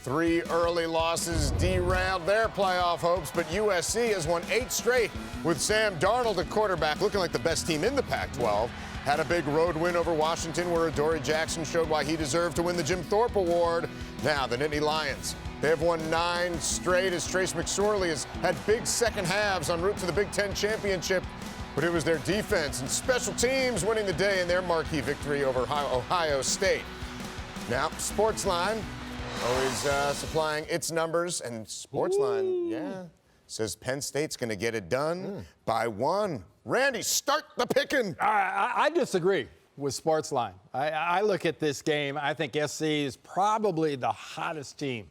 3 early losses derailed their playoff hopes, but USC has won 8 straight with Sam Darnold at quarterback, looking like the best team in the Pac-12. Had a big road win over Washington where Adoree Jackson showed why he deserved to win the Jim Thorpe Award. Now the Nittany Lions, they have won 9 straight as Trace McSorley has had big second halves en route to the Big Ten championship. But it was their defense and special teams winning the day in their marquee victory over Ohio State. Now, Sportsline, always supplying its numbers, and Sportsline, says Penn State's going to get it done by 1. Randy, start the picking. I disagree with Sportsline. I look at this game. I think SC is probably the hottest team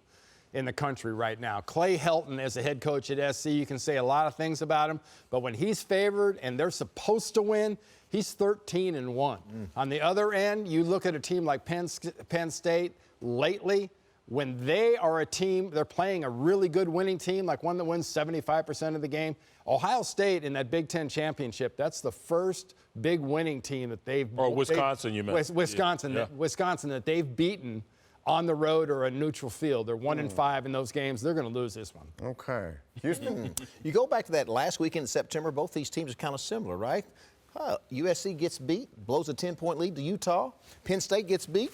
in the country right now. Clay Helton as the head coach at SC, you can say a lot of things about him, but when he's favored and they're supposed to win, he's 13-1. On the other end, you look at a team like Penn State lately, when they are a team, they're playing a really good winning team, like one that wins 75% of the game. Ohio State in that Big Ten championship, that's the first big winning team that they've... Or Wisconsin, you meant. Wisconsin that they've beaten on the road or a neutral field. They're 1-5 in those games. They're going to lose this one. Okay. Houston. You go back to that last weekend in September, both these teams are kind of similar, right? USC gets beat, blows a 10-point lead to Utah. Penn State gets beat,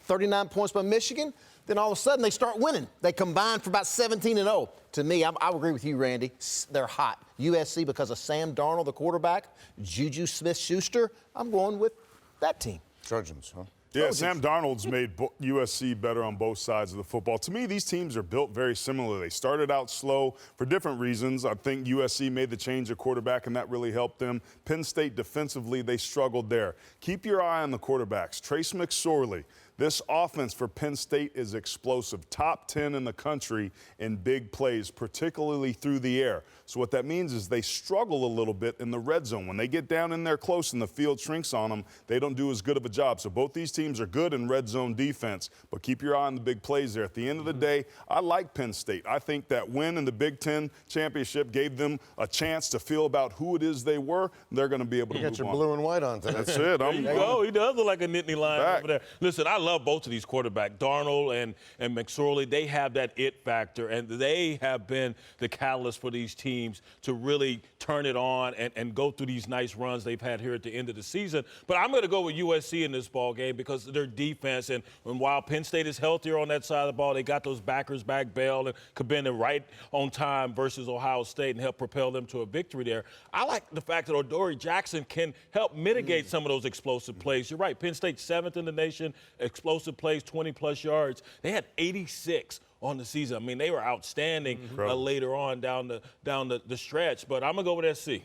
39 points by Michigan. Then all of a sudden they start winning. They combine for about 17-0. To me, I agree with you, Randy. They're hot. USC because of Sam Darnold, the quarterback, Juju Smith-Schuster. I'm going with that team. Trojans, huh? Yeah, Sam Darnold's made USC better on both sides of the football. To me, these teams are built very similarly. They started out slow for different reasons. I think USC made the change at quarterback, and that really helped them. Penn State defensively, they struggled there. Keep your eye on the quarterbacks. Trace McSorley. This offense for Penn State is explosive. Top 10 in the country in big plays, particularly through the air. So what that means is they struggle a little bit in the red zone. When they get down in there close and the field shrinks on them, they don't do as good of a job. So both these teams are good in red zone defense, but keep your eye on the big plays there. At the end of the day, I like Penn State. I think that win in the Big Ten championship gave them a chance to feel about who it is they were. They're going to be able to move on. You got your blue and white on today. That's it. There you go. He does look like a Nittany Lion Back. over there. Listen, I love both of these quarterbacks, Darnold and McSorley. They have that it factor, and they have been the catalyst for these teams to really turn it on and go through these nice runs they've had here at the end of the season. But I'm going to go with USC in this ball game because of their defense. And while Penn State is healthier on that side of the ball, they got those backers back, Bell and Cabinda right on time versus Ohio State and help propel them to a victory there. I like the fact that Adoree Jackson can help mitigate some of those explosive plays. You're right, Penn State 7th in the nation, explosive plays, 20-plus yards. They had 86 on the season. I mean, they were outstanding later on down the stretch. But I'm going to go with SC.